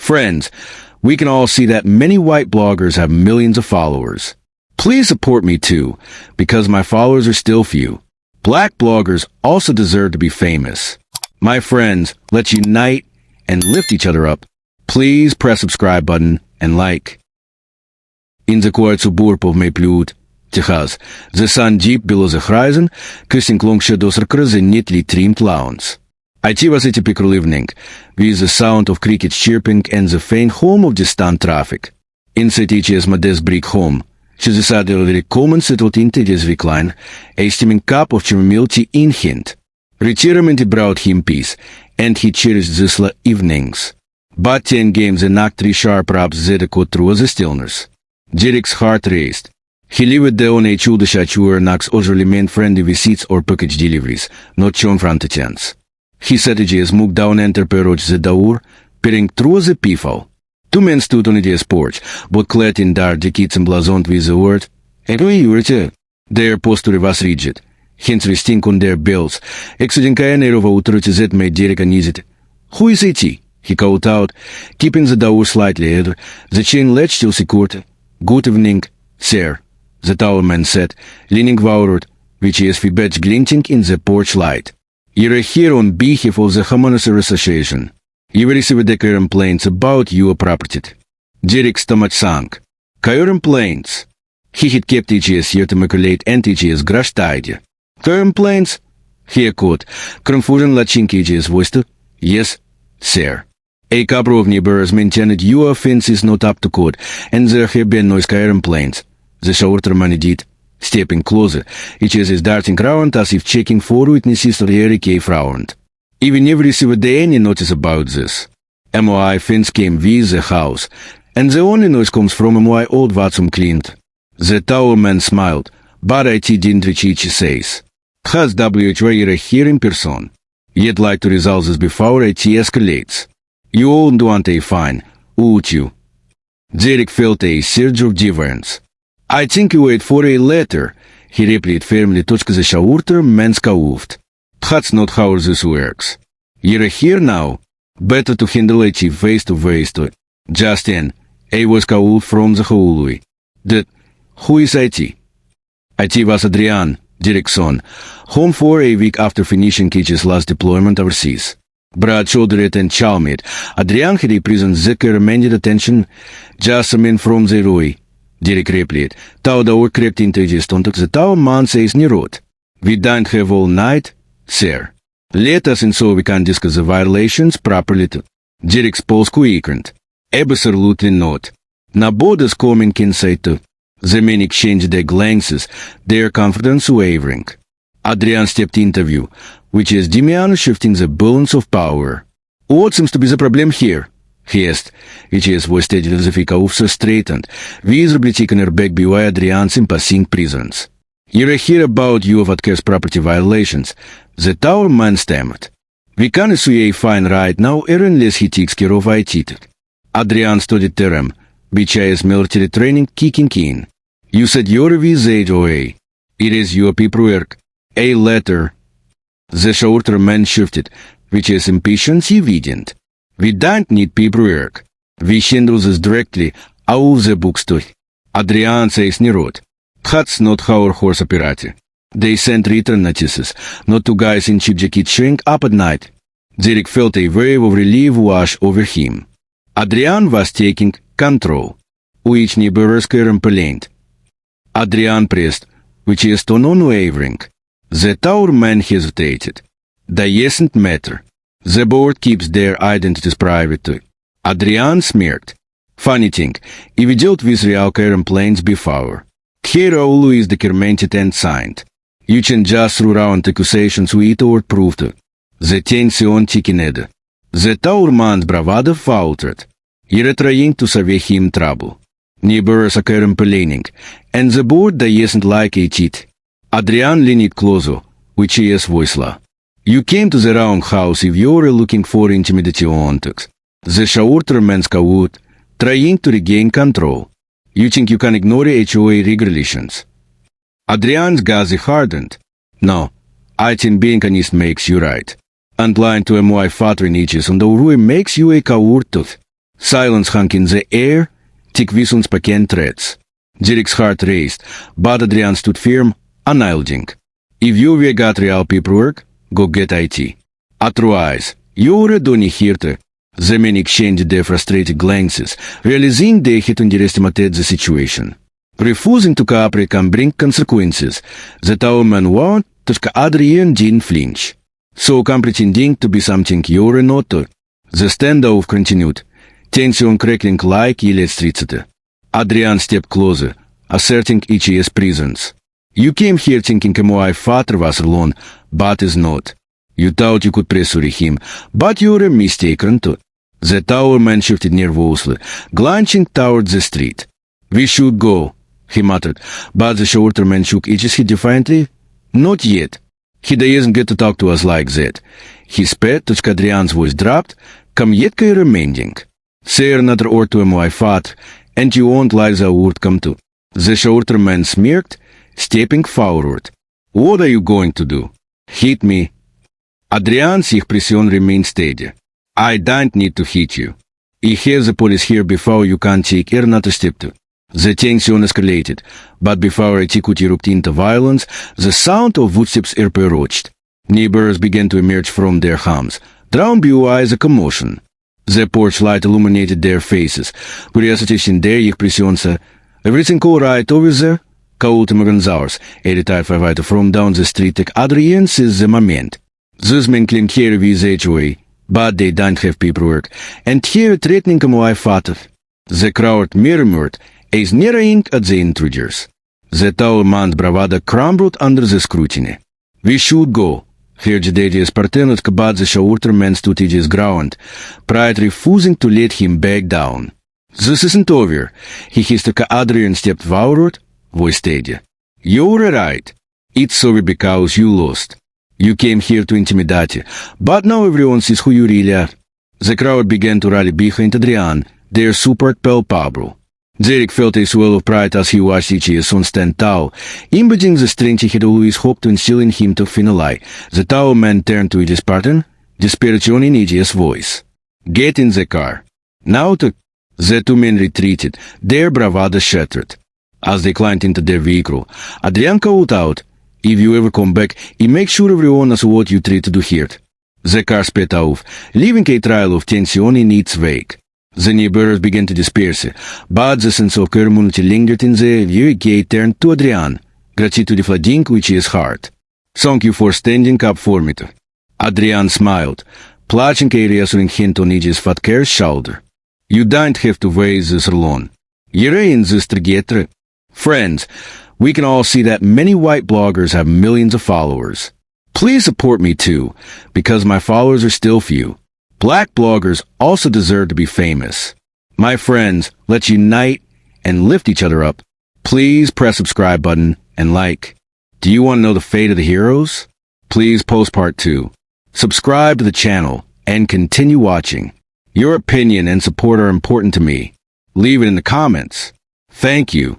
Friends, we can all see that many white bloggers have millions of followers. Please support me too, because my followers are still few. Black bloggers also deserve to be famous. My friends, let's unite and lift each other up. Please press subscribe button and like. In the kwartsu burpov me plut, Техас, the sun deep below the horizon, kissing long shadows across the neatly trimmed lawns. IT was a typical evening, with the sound of crickets chirping and the faint hum of distant traffic. Inside each's modest brick home, she decided willkommen settled into this recline, a steaming cup of chamomile tea in hand. Retirement brought him peace, and he cherished these evenings. But 10 games and knocked 3 sharp raps that echoed through the stillness. Derek's heart raced. He lived on a childish hour knocks usually meant friendly visits or package deliveries, not shown front chance. He said as moved down and approached the door, peering through the peephole. 2 men stood on his porch, both clad in dark jackets emblazoned with the word, "HOA." Their posture was rigid, hands resting on their belts, exuding an air of authority that made Derek uneasy. "Who is it?" he called out, keeping the door slightly ajar, the chain latch still secured. "Good evening, sir," the tall man said, leaning forward, with his badge glinting in the porch light. "You're here on behalf of the Homeowners Association. You received the complaints about your property." Derek's stomach sank. Complaints. He had kept HOA's here to maculate and HOA's grashed idea. "Complaints?" he echoed, confusion latching HOA's voice to, "Yes, sir. A couple of neighbors maintained your fence is not up to code, and there have been no complaints," the shorter man did. Stepping closer, HOA is darting around as if checking for witnesses or Eric A. frowned. Even never received any notice about this. MOI fence came with the house, and the only noise comes from MOI old vacuum cleaned. The tall man smiled, but IT didn't reach each says. "Has WHOA here in person? You'd like to resolve this before IT escalates. You won't want a fine, would you?" Derek felt a surge of defiance. "I think you wait for a letter," he replied firmly, точка the shorter man scoffed. "That's not how this works. You're here now. Better to handle it face to face. Just then, A was called from the hallway. Who is IT?" IT was Adrian, Derek's son, home for a week after finishing his last deployment overseas. Broad-shouldered and charming, Adrian had a prison that commanded attention. "Just a man from the HOA," Derek replied. "Tau door crept into his stomach. The tall man says Nirot. We don't have all night, sir. Let us in so we can discuss the violations properly too." Derek's pulse quickened. "Absolutely not. Nobody's coming inside too." The men exchanged their glances, their confidence wavering. Adrian stepped into view, which is Demian shifting the balance of power. "What seems to be the problem here?" he asked, which his voice steadily as if he also straightened, visibly taken her back by Adrian's impassing presence. "You're here about you of Adker's property violations," the tall man stammered. "We can't issue a fine right now unless he takes care of IT." Adrian studied term, which is military training kicking in. "You said you're with HOA. It is your paperwork. A letter." The shorter man shifted, which is impatience evident. "We don't need paperwork. We handle this directly out of the books too." Adrian says Nirot. "That's not how our horse operates. They send return notices, not 2 guys in cheap jackets showing up at night." Derek felt a wave of relief wash over him. Adrian was taking control. Which neighbors complained. Adrian pressed, which is tone unwavering. The tall man hesitated. "Doesn't matter. The board keeps their identities private." Adrian smirked. "Funny thing, if dealt with real complaints before. Here always documented and signed. You can just throw around accusations without proof." The tension thickened. The tall man's bravado faltered. "You're trying to save him trouble. Neighbors are complaining, and the board doesn't like it." Adrian leaned closer, which is voiceless. "You came to the wrong house if you're looking for intimidation." The shorter man scowled, trying to regain control. "You think you can ignore HOA regulations?" Adrian's gaze hardened. "No, I think being honest makes you right. And lying to MY father in itches on the rule makes you a coward tooth." Silence hung in the air, thick whistles began threats. Derek's heart raced, but Adrian stood firm, unyielding. If you got real paperwork, go get IT. Otherwise, you're don't here to. The men exchanged their frustrated glances, realizing they had underestimated the situation. Refusing to cooperate can bring consequences. The tower man warned, только Adrian didn't flinch. So pretending to be something you're not. The standoff continued, tension crackling like electricity. Adrian stepped closer, asserting HOA's presence. You came here thinking my father was alone, but is not. You thought you could pressure him, but you're mistaken too. The tower man shifted nervously, glancing toward the street. We should go, he muttered, but the shorter man shook his head defiantly. Not yet. He doesn't get to talk to us like that. He spat, точка Adrian's voice dropped, come yet remaining. Say another word to my father, and you won't like the word come to. The shorter man smirked, stepping forward. What are you going to do? Hit me. Adrian's expression remained steady. I don't need to hit you. I have the police here before you can take another step to. The tension escalated, but before it could erupt into violence, the sound of footsteps approached. Neighbors began to emerge from their homes, drawn by the commotion. The porch light illuminated their faces. Curiosity in their expressions. Everything all right over there? Called immigrant hours, a retired firefighter from down the street took Adrian sees the moment. These men claimed here with HOA, but they don't have paperwork, and here threatening my father. The crowd murmured, as sneering at the intruders. The tall man's bravado crumbled under the scrutiny. We should go. Hergededia Spartanot but the shorter man stood his ground, pride refusing to let him back down. This isn't over. He hissed Adrian stepped forward, voice steady. You're right. It's over because you lost. You came here to intimidate, but now everyone sees who you really are. The crowd began to rally behind Adrian, their support palpable. Derek felt a swell of pride as he watched HOA's son stand tall, embodying the strength he had always hoped to instill in him to finally. The tall man turned to his partner, desperation in HOA's voice. Get in the car. Now to... The two men retreated, their bravado shattered. As they climbed into their vehicle, Adrian called out, If you ever come back, make sure everyone knows what you tried to do here. The car sped off, leaving a trail of tension in its wake. The neighbors began to disperse, but the sense of community lingered in the view gate turned to Adrian, gratitude flooding which his heart. Thank you for standing up for me. Adrian smiled, clutching a reassuring hand on his fat car's shoulder. You don't have to weigh this alone. You're in this together. Friends, we can all see that many white bloggers have millions of followers. Please support me too, because my followers are still few. Black bloggers also deserve to be famous. My friends, let's unite and lift each other up. Please press subscribe button and like. Do you want to know the fate of the heroes? Please post part 2. Subscribe to the channel and continue watching. Your opinion and support are important to me. Leave it in the comments. Thank you.